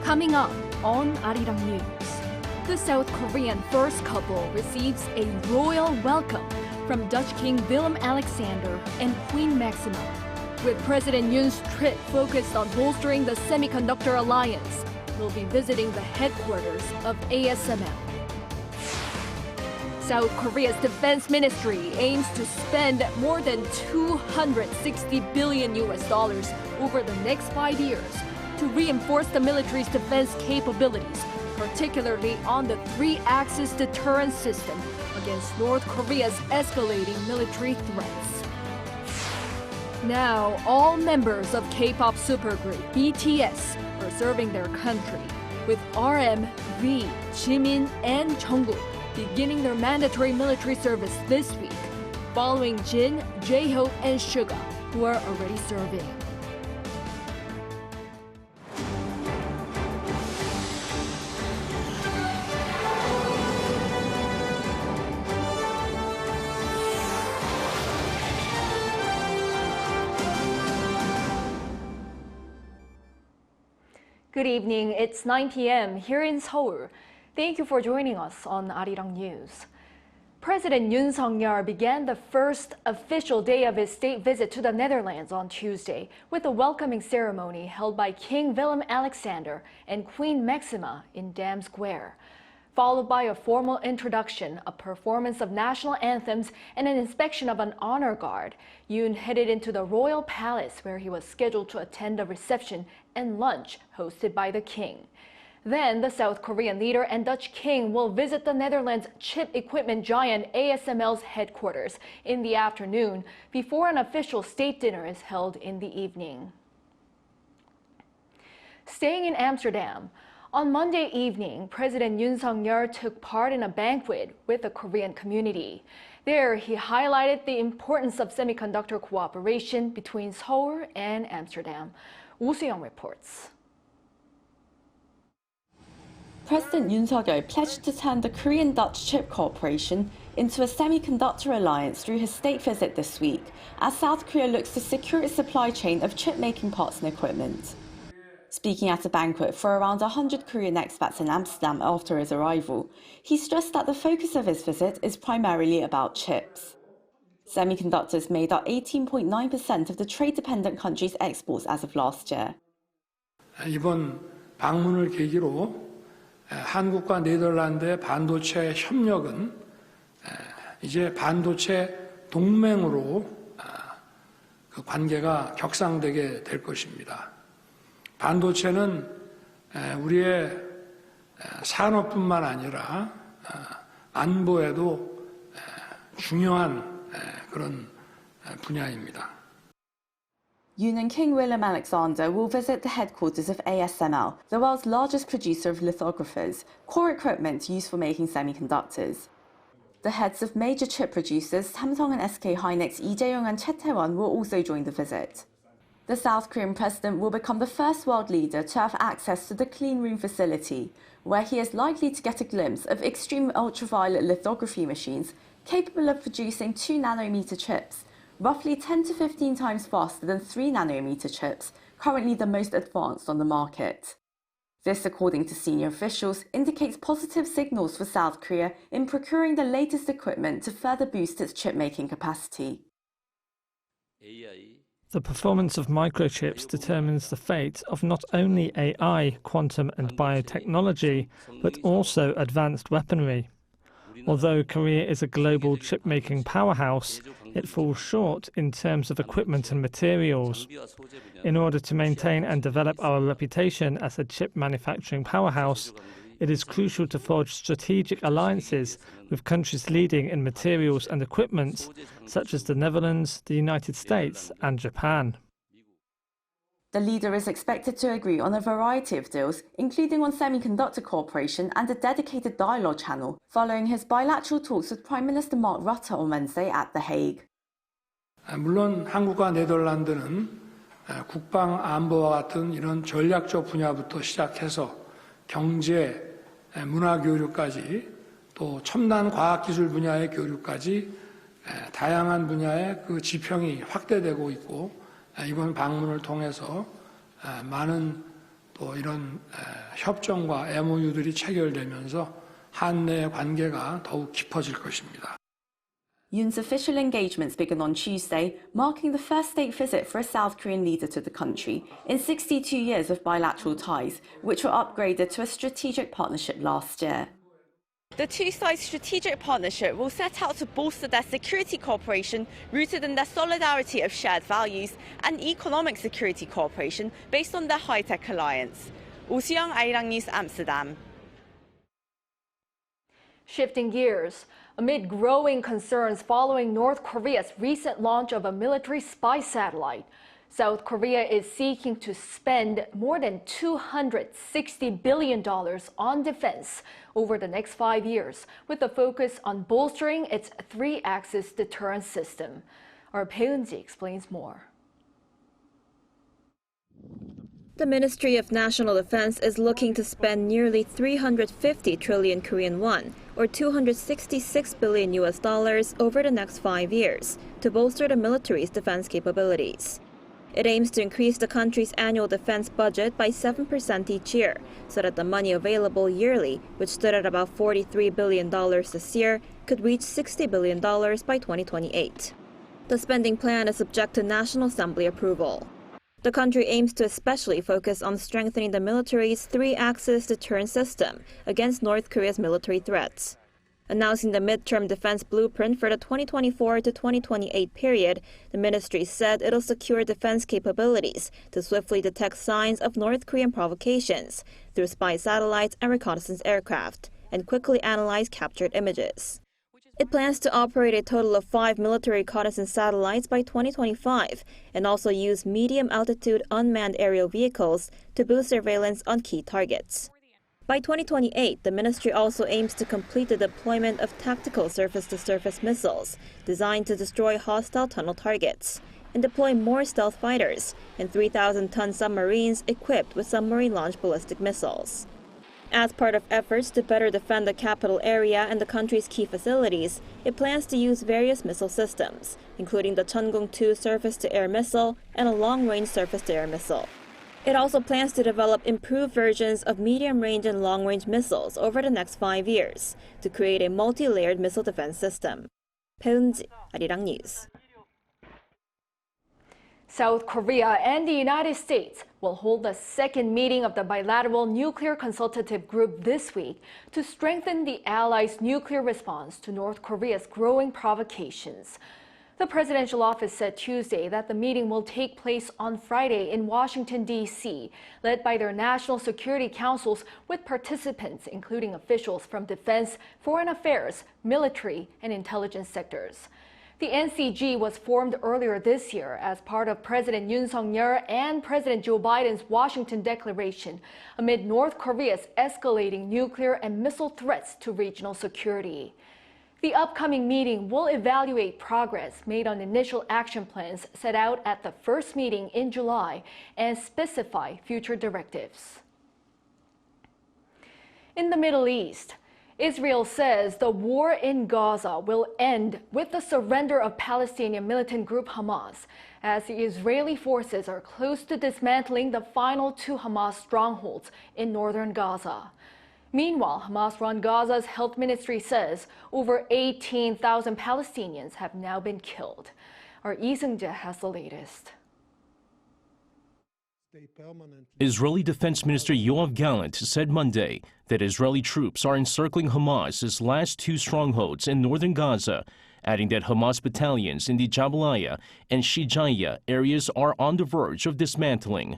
Coming up on Arirang News, the South Korean first couple receives a royal welcome from Dutch King Willem-Alexander and Queen Maxima, with President Yoon's trip focused on bolstering the semiconductor alliance. We'll be visiting the headquarters of ASML. South Korea's defense ministry aims to spend more than $260 billion over the next 5 years to reinforce the military's defense capabilities, particularly on the three-axis deterrence system against North Korea's escalating military threats. Now, all members of K-pop supergroup BTS are serving their country, with RM, V, Jimin, and Jungkook beginning their mandatory military service this week, following Jin, J-Hope, and Suga, who are already serving. Good evening. It's 9 p.m. here in Seoul. Thank you for joining us on Arirang News. President Yoon Suk-yeol began the first official day of his state visit to the Netherlands on Tuesday with a welcoming ceremony held by King Willem-Alexander and Queen Maxima in Dam Square. Followed by a formal introduction, a performance of national anthems, and an inspection of an honor guard, Yoon headed into the royal palace where he was scheduled to attend a reception and lunch hosted by the king. Then, the South Korean leader and Dutch king will visit the Netherlands chip equipment giant ASML's headquarters in the afternoon before an official state dinner is held in the evening. Staying in Amsterdam, on Monday evening, President Yoon Suk-yeol took part in a banquet with the Korean community. There, he highlighted the importance of semiconductor cooperation between Seoul and Amsterdam. Woo Soo-young reports. President Yoon Suk-yeol pledged to turn the Korean-Dutch chip cooperation into a semiconductor alliance through his state visit this week, as South Korea looks to secure its supply chain of chip-making parts and equipment. Speaking at a banquet for around 100 Korean expats in Amsterdam after his arrival, he stressed that the focus of his visit is primarily about chips. Semiconductors made up 18.9% of the trade-dependent country's exports as of last year. 이번 방문을 계기로 한국과 네덜란드의 반도체 협력은 이제 반도체 동맹으로 그 관계가 격상되게 될 것입니다. 반도체는 우리의 산업뿐만 아니라 안보에도 중요한 그런 분야입니다. Yoon and King Willem-Alexander will visit the headquarters of ASML, the world's largest producer of lithographers, core equipment used for making semiconductors. The heads of major chip producers Samsung and SK Hynix Lee Jae-yong and Choi Tae-won will also join the visit. The South Korean president will become the first world leader to have access to the clean room facility, where he is likely to get a glimpse of extreme ultraviolet lithography machines capable of producing 2-nanometer chips, roughly 10 to 15 times faster than 3-nanometer chips, currently the most advanced on the market. This, according to senior officials, indicates positive signals for South Korea in procuring the latest equipment to further boost its chip-making capacity. The performance of microchips determines the fate of not only AI, quantum and biotechnology, but also advanced weaponry. Although Korea is a global chip-making powerhouse, it falls short in terms of equipment and materials. In order to maintain and develop our reputation as a chip manufacturing powerhouse, it is crucial to forge strategic alliances with countries leading in materials and equipment, such as the Netherlands, the United States, and Japan. The leader is expected to agree on a variety of deals, including on semiconductor cooperation and a dedicated dialogue channel, following his bilateral talks with Prime Minister Mark Rutte on Wednesday at The Hague. 물론 한국과 네덜란드는 국방 안보와 같은 이런 전략적 분야부터 시작해서 경제, 문화 교류까지 또 첨단 과학기술 분야의 교류까지 다양한 분야의 그 지평이 확대되고 있고 이번 방문을 통해서 많은 또 이런 협정과 MOU들이 체결되면서 한내의 관계가 더욱 깊어질 것입니다. Yoon's official engagements began on Tuesday, marking the first state visit for a South Korean leader to the country in 62 years of bilateral ties, which were upgraded to a strategic partnership last year. The two-side strategic partnership will set out to bolster their security cooperation rooted in their solidarity of shared values and economic security cooperation based on their high-tech alliance. 오수영, Arirang News, Amsterdam. Shifting gears, amid growing concerns following North Korea's recent launch of a military spy satellite, South Korea is seeking to spend more than $260 billion on defense over the next 5 years, with a focus on bolstering its three-axis deterrence system. Our Peunji explains more. The Ministry of National Defense is looking to spend nearly 350 trillion Korean won, or $266 billion over the next 5 years, to bolster the military's defense capabilities. It aims to increase the country's annual defense budget by 7% each year, so that the money available yearly, which stood at about $43 billion this year, could reach $60 billion by 2028. The spending plan is subject to National Assembly approval. The country aims to especially focus on strengthening the military's three-axis deterrence system against North Korea's military threats. Announcing the midterm defense blueprint for the 2024 to 2028 period, the ministry said it'll secure defense capabilities to swiftly detect signs of North Korean provocations through spy satellites and reconnaissance aircraft, and quickly analyze captured images. It plans to operate a total of 5 military reconnaissance satellites by 2025 and also use medium-altitude unmanned aerial vehicles to boost surveillance on key targets. By 2028, the ministry also aims to complete the deployment of tactical surface-to-surface missiles designed to destroy hostile tunnel targets, and deploy more stealth fighters and 3,000-ton submarines equipped with submarine-launched ballistic missiles. As part of efforts to better defend the capital area and the country's key facilities, it plans to use various missile systems, including the Cheongung-2 surface-to-air missile and a long-range surface-to-air missile. It also plans to develop improved versions of medium-range and long-range missiles over the next 5 years to create a multi-layered missile defense system. Peunji, Arirang News. South Korea and the United States will hold the second meeting of the bilateral Nuclear Consultative Group this week to strengthen the allies' nuclear response to North Korea's growing provocations. The presidential office said Tuesday that the meeting will take place on Friday in Washington, D.C., led by their national security councils with participants including officials from defense, foreign affairs, military, and intelligence sectors. The NCG was formed earlier this year as part of President Yoon and President Joe Biden's Washington declaration amid North Korea's escalating nuclear and missile threats to regional security. The upcoming meeting will evaluate progress made on initial action plans set out at the first meeting in July and specify future directives. In the Middle East, Israel says the war in Gaza will end with the surrender of Palestinian militant group Hamas, as the Israeli forces are close to dismantling the final 2 Hamas strongholds in northern Gaza. Meanwhile, Hamas-run Gaza's health ministry says over 18,000 Palestinians have now been killed. Our Lee Seung-jae has the latest. Israeli Defense Minister Yoav Gallant said Monday that Israeli troops are encircling Hamas's last 2 strongholds in northern Gaza, adding that Hamas battalions in the Jabalia and Shijaya areas are on the verge of dismantling.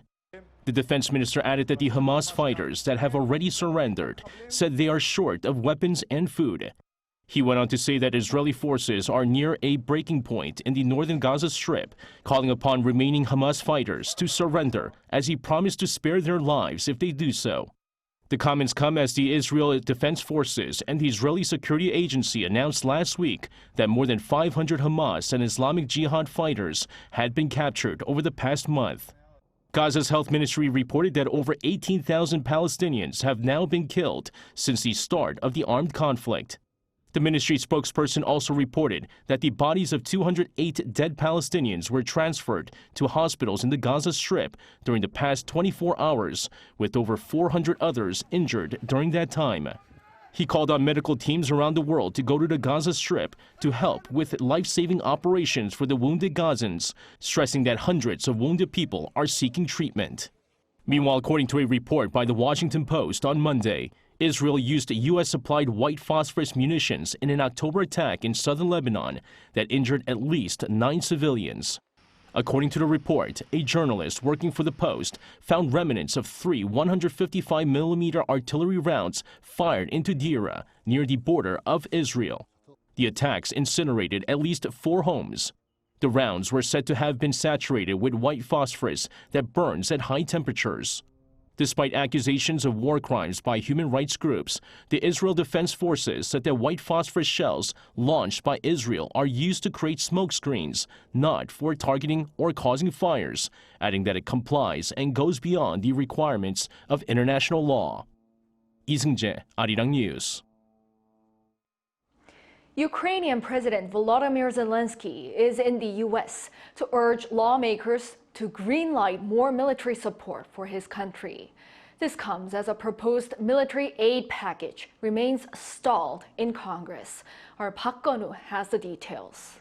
The defense minister added that the Hamas fighters that have already surrendered said they are short of weapons and food. He went on to say that Israeli forces are near a breaking point in the northern Gaza Strip, calling upon remaining Hamas fighters to surrender, as he promised to spare their lives if they do so. The comments come as the Israel Defense Forces and the Israeli Security Agency announced last week that more than 500 Hamas and Islamic Jihad fighters had been captured over the past month. Gaza's health ministry reported that over 18,000 Palestinians have now been killed since the start of the armed conflict. The ministry spokesperson also reported that the bodies of 208 dead Palestinians were transferred to hospitals in the Gaza Strip during the past 24 hours, with over 400 others injured during that time. He called on medical teams around the world to go to the Gaza Strip to help with life-saving operations for the wounded Gazans, stressing that hundreds of wounded people are seeking treatment. Meanwhile, according to a report by the Washington Post on Monday, Israel used U.S.-supplied white phosphorus munitions in an October attack in southern Lebanon that injured at least 9 civilians. According to the report, a journalist working for the Post found remnants of 3 155mm artillery rounds fired into Deira, near the border of Israel. The attacks incinerated at least 4 homes. The rounds were said to have been saturated with white phosphorus that burns at high temperatures. Despite accusations of war crimes by human rights groups, the Israel Defense Forces said that white phosphorus shells launched by Israel are used to create smoke screens, not for targeting or causing fires, adding that it complies and goes beyond the requirements of international law. 이승재, Arirang News. Ukrainian President Volodymyr Zelenskyy is in the U.S. to urge lawmakers to greenlight more military support for his country. This comes as a proposed military aid package remains stalled in Congress. Our Park Geon-woo has the details.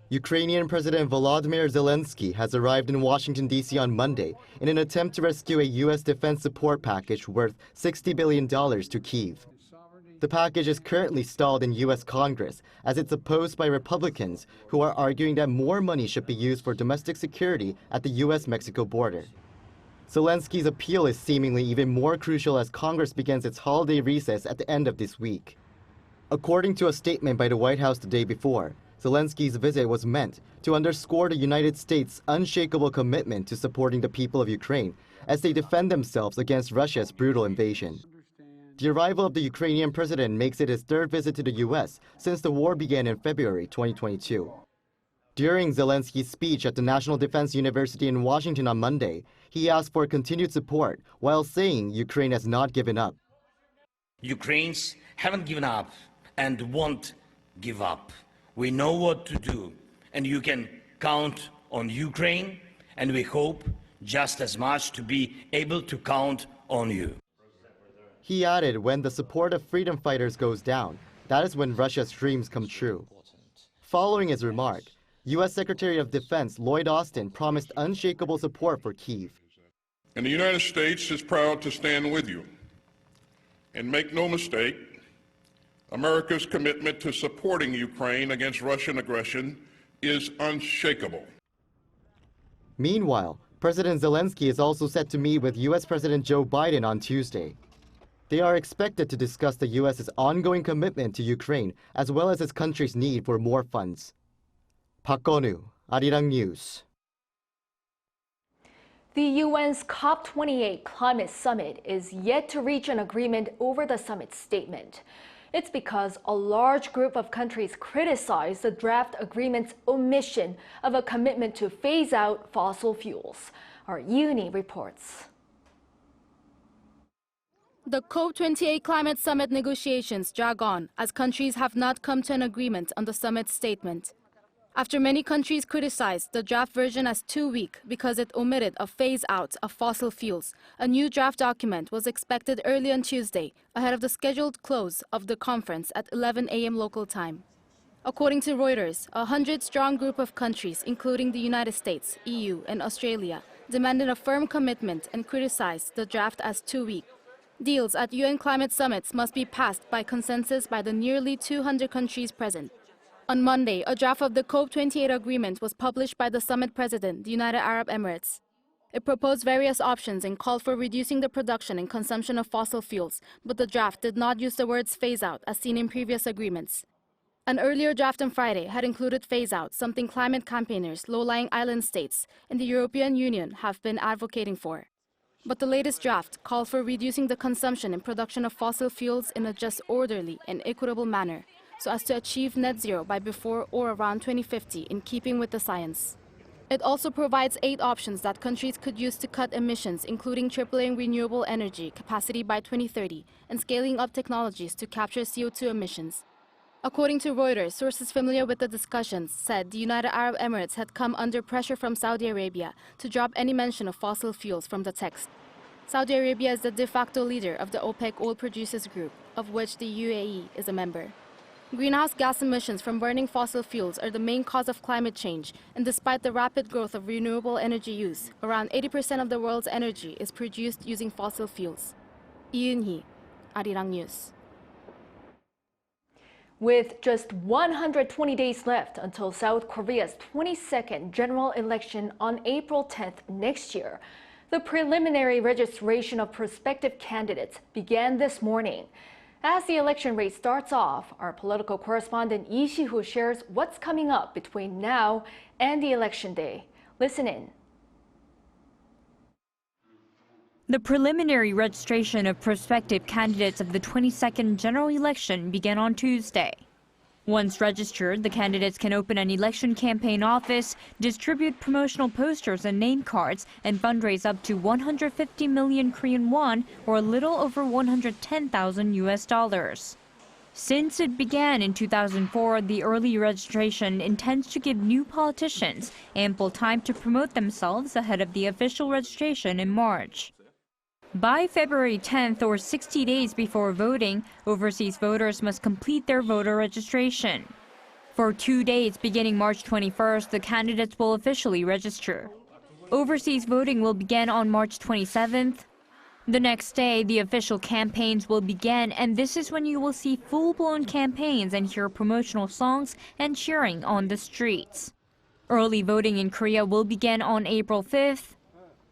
Ukrainian President Volodymyr Zelenskyy has arrived in Washington, D.C. on Monday in an attempt to rescue a U.S. defense support package worth $60 billion to Kyiv. The package is currently stalled in U.S. Congress as it's opposed by Republicans who are arguing that more money should be used for domestic security at the U.S.-Mexico border. Zelenskyy's appeal is seemingly even more crucial as Congress begins its holiday recess at the end of this week. According to a statement by the White House the day before, Zelenskyy's visit was meant to underscore the United States' unshakable commitment to supporting the people of Ukraine as they defend themselves against Russia's brutal invasion. The arrival of the Ukrainian president makes it his 3rd visit to the U.S. since the war began in February 2022. During Zelenskyy's speech at the National Defense University in Washington on Monday, he asked for continued support while saying Ukraine has not given up. Ukrainians haven't given up and won't give up. We know what to do, and you can count on Ukraine, and we hope just as much to be able to count on you. He added, when the support of freedom fighters goes down, that is when Russia's dreams come true. Following his remark, U.S. Secretary of Defense Lloyd Austin promised unshakable support for Kyiv. And the United States is proud to stand with you. And make no mistake, America's commitment to supporting Ukraine against Russian aggression is unshakable. Meanwhile, President Zelenskyy is also set to meet with U.S. President Joe Biden on Tuesday. They are expected to discuss the U.S.'s ongoing commitment to Ukraine as well as its country's need for more funds. Park Geon-woo, Arirang News. The UN's COP28 climate summit is yet to reach an agreement over the summit statement. It's because a large group of countries criticized the draft agreement's omission of a commitment to phase out fossil fuels. Our Yoon reports. The COP28 climate summit negotiations drag on as countries have not come to an agreement on the summit statement. After many countries criticized the draft version as too weak because it omitted a phase-out of fossil fuels, a new draft document was expected early on Tuesday, ahead of the scheduled close of the conference at 11 a.m. local time. According to Reuters, a 100-strong group of countries, including the United States, EU, and Australia, demanded a firm commitment and criticized the draft as too weak. Deals at UN climate summits must be passed by consensus by the nearly 200 countries present. On Monday, a draft of the COP28 agreement was published by the summit president, the United Arab Emirates. It proposed various options and called for reducing the production and consumption of fossil fuels, but the draft did not use the words phase out as seen in previous agreements. An earlier draft on Friday had included phase out, something climate campaigners, low-lying island states, and the European Union have been advocating for. But the latest draft called for reducing the consumption and production of fossil fuels in a just, orderly, and equitable manner, so as to achieve net zero by before or around 2050 in keeping with the science. It also provides 8 options that countries could use to cut emissions, including tripling renewable energy capacity by 2030 and scaling up technologies to capture CO2 emissions. According to Reuters, sources familiar with the discussions said the United Arab Emirates had come under pressure from Saudi Arabia to drop any mention of fossil fuels from the text. Saudi Arabia is the de facto leader of the OPEC oil producers group, of which the UAE is a member. Greenhouse gas emissions from burning fossil fuels are the main cause of climate change, and despite the rapid growth of renewable energy use, around 80% of the world's energy is produced using fossil fuels. Yoon, Arirang News. With just 120 days left until South Korea's 22nd general election on April 10th next year, the preliminary registration of prospective candidates began this morning. As the election race starts off, our political correspondent Lee Si-hoo shares what's coming up between now and the election day. Listen in. The preliminary registration of prospective candidates of the 22nd general election began on Tuesday. Once registered, the candidates can open an election campaign office, distribute promotional posters and name cards, and fundraise up to 150 million Korean won, or a little over $110,000. Since it began in 2004, the early registration intends to give new politicians ample time to promote themselves ahead of the official registration in March. By February 10th, or 60 days before voting, overseas voters must complete their voter registration. For 2 days beginning March 21st, the candidates will officially register. Overseas voting will begin on March 27th. The next day, the official campaigns will begin, and this is when you will see full-blown campaigns and hear promotional songs and cheering on the streets. Early voting in Korea will begin on April 5th.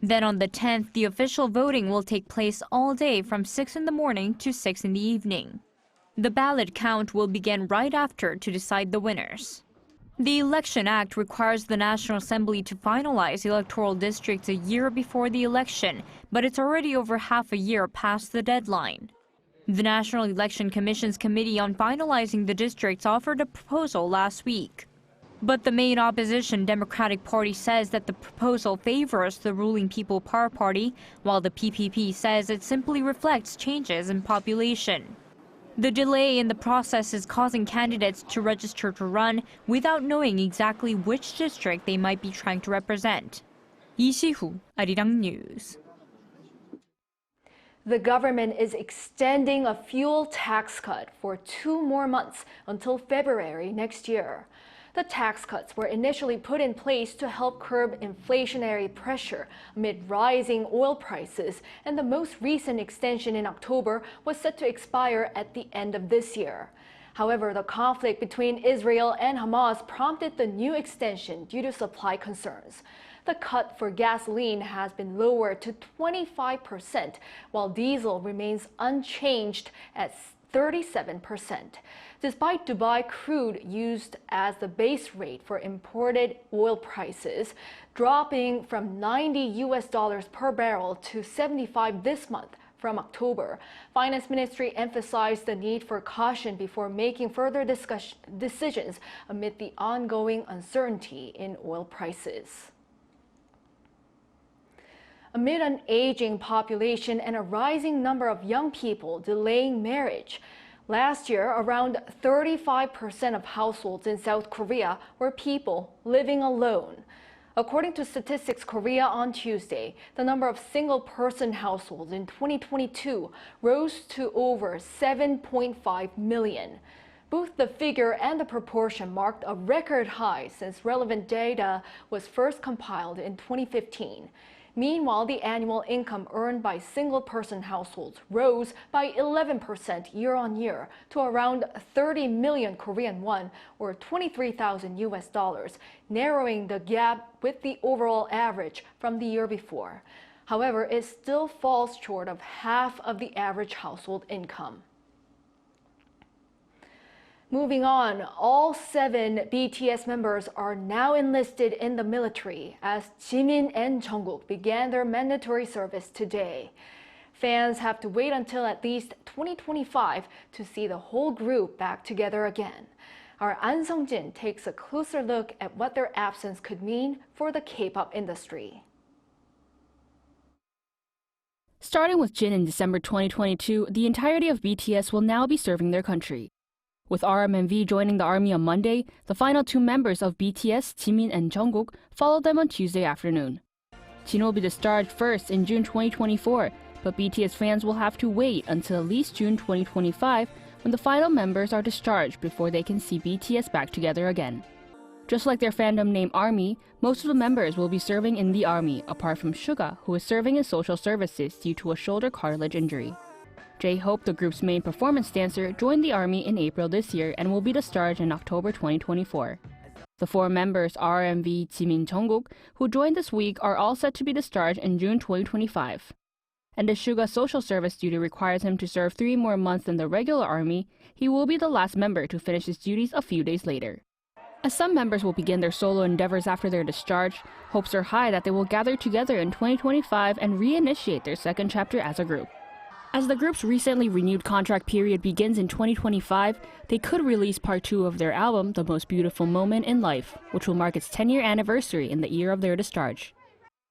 Then on the 10th, the official voting will take place all day from 6 in the morning to 6 in the evening. The ballot count will begin right after to decide the winners. The Election Act requires the National Assembly to finalize electoral districts a year before the election, but it's already over half a year past the deadline. The National Election Commission's Committee on Finalizing the Districts offered a proposal last week. But the main opposition Democratic Party says that the proposal favors the ruling People Power Party, while the PPP says it simply reflects changes in population. The delay in the process is causing candidates to register to run without knowing exactly which district they might be trying to represent. Lee Si-hoo, Arirang News. The government is extending a fuel tax cut for 2 more months until February next year. The tax cuts were initially put in place to help curb inflationary pressure amid rising oil prices, and the most recent extension in October was set to expire at the end of this year. However, the conflict between Israel and Hamas prompted the new extension due to supply concerns. The cut for gasoline has been lowered to 25%, while diesel remains unchanged at 37%. Despite Dubai crude used as the base rate for imported oil prices dropping from $90 per barrel to $75 this month from October, Finance Ministry emphasized the need for caution before making further decisions amid the ongoing uncertainty in oil prices. Amid an aging population and a rising number of young people delaying marriage, last year, around 35% of households in South Korea were people living alone. According to Statistics Korea on Tuesday, the number of single-person households in 2022 rose to over 7.5 million. Both the figure and the proportion marked a record high since relevant data was first compiled in 2015. Meanwhile, the annual income earned by single-person households rose by 11% year-on-year to around 30 million Korean won, or $23,000, narrowing the gap with the overall average from the year before. However, it still falls short of half of the average household income. Moving on, all 7 BTS members are now enlisted in the military as Jimin and Jungkook began their mandatory service today. Fans have to wait until at least 2025 to see the whole group back together again. Our An Sung-jin takes a closer look at what their absence could mean for the K-pop industry. Starting with Jin in December 2022, the entirety of BTS will now be serving their country. With RM and V joining the army on Monday, the final two members of BTS, Jimin and Jungkook, followed them on Tuesday afternoon. Jin will be discharged first in June 2024, but BTS fans will have to wait until at least June 2025 when the final members are discharged before they can see BTS back together again. Just like their fandom name ARMY, most of the members will be serving in the army, apart from Suga, who is serving in social services due to a shoulder cartilage injury. J-Hope, the group's main performance dancer, joined the army in April this year and will be discharged in October 2024. The four members, RMV, Jimin, Jungkook, who joined this week, are all set to be discharged in June 2025. And as Suga's social service duty requires him to serve 3 more months than the regular army, he will be the last member to finish his duties a few days later. As some members will begin their solo endeavors after their discharge, hopes are high that they will gather together in 2025 and reinitiate their second chapter as a group. As the group's recently renewed contract period begins in 2025, they could release part 2 of their album, The Most Beautiful Moment in Life, which will mark its 10-year anniversary in the year of their discharge.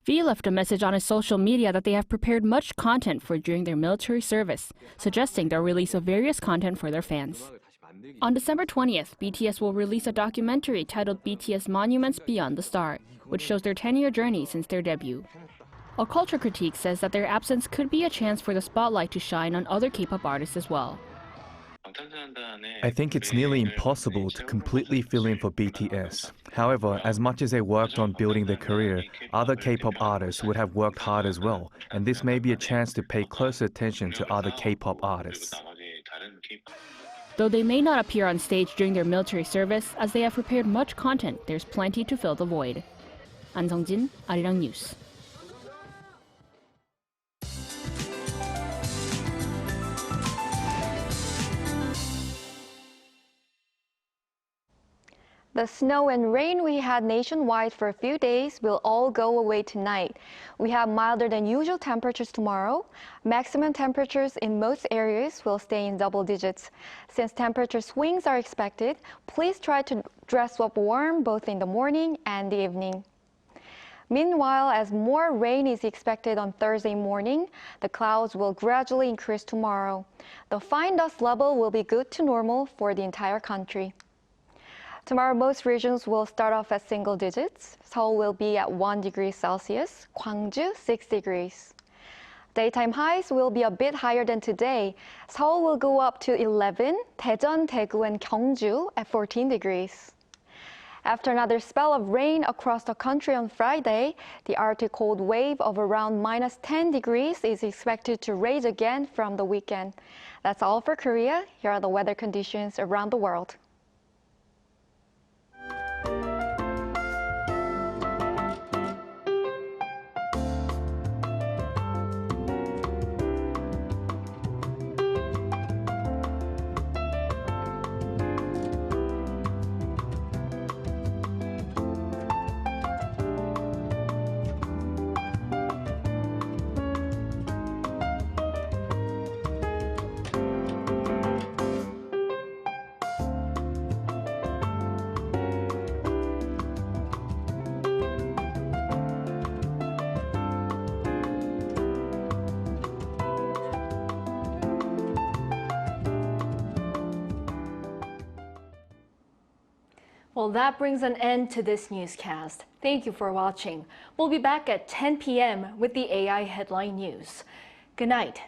V left a message on his social media that they have prepared much content for during their military service, suggesting they'll release a various content for their fans. On December 20th, BTS will release a documentary titled BTS Monuments Beyond the Star, which shows their 10-year journey since their debut. A culture critique says that their absence could be a chance for the spotlight to shine on other K-pop artists as well. I think it's nearly impossible to completely fill in for BTS. However, as much as they worked on building their career, other K-pop artists would have worked hard as well, and this may be a chance to pay closer attention to other K-pop artists. Though they may not appear on stage during their military service, as they have prepared much content, there's plenty to fill the void. An Sung-jin, Arirang News. The snow and rain we had nationwide for a few days will all go away tonight. We have milder than usual temperatures tomorrow. Maximum temperatures in most areas will stay in double digits. Since temperature swings are expected, please try to dress up warm both in the morning and the evening. Meanwhile, as more rain is expected on Thursday morning, the clouds will gradually increase tomorrow. The fine dust level will be good to normal for the entire country. Tomorrow, most regions will start off at single digits. Seoul will be at 1 degree Celsius, Gwangju 6 degrees. Daytime highs will be a bit higher than today. Seoul will go up to 11, Daejeon, Daegu, and Gyeongju at 14 degrees. After another spell of rain across the country on Friday, the Arctic cold wave of around -10 degrees is expected to rage again from the weekend. That's all for Korea. Here are the weather conditions around the world. Well, that brings an end to this newscast. Thank you for watching. We'll be back at 10 p.m. with the AI headline news. Good night.